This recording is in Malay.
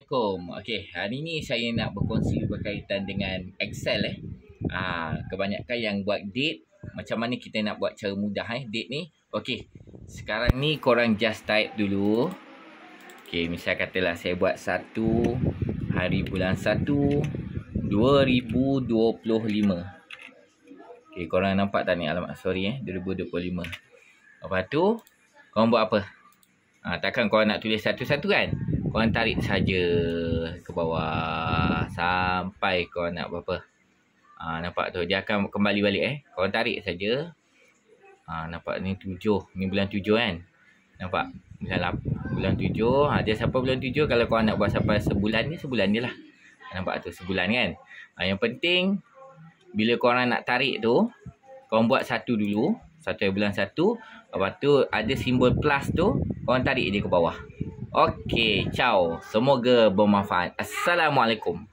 Assalamualaikum. Okey, hari ni saya nak berkongsi berkaitan dengan Excel kebanyakan yang buat date, macam mana kita nak buat cara mudah date ni. Okey, sekarang ni korang just type dulu. Okey, misal katalah saya buat 1 hari bulan 1 2025. Okey, korang nampak tak ni alamat? Sorry 2025. Lepas tu korang buat apa? Takkan korang nak tulis satu-satu kan? Korang tarik saja ke bawah sampai korang nak berapa. Nampak tu, dia akan kembali balik Korang tarik saja. Nampak ni 7. Ni bulan 7 kan? Nampak? Bulan 7. Dia sampai bulan 7. Kalau korang nak buat sampai sebulan ni, sebulan je lah. Nampak tu, sebulan kan? Yang penting, bila korang nak tarik tu, korang buat satu dulu. Satu bulan 1. Lepas tu, ada simbol plus tu, korang tarik dia ke bawah. Okey, ciao. Semoga bermanfaat. Assalamualaikum.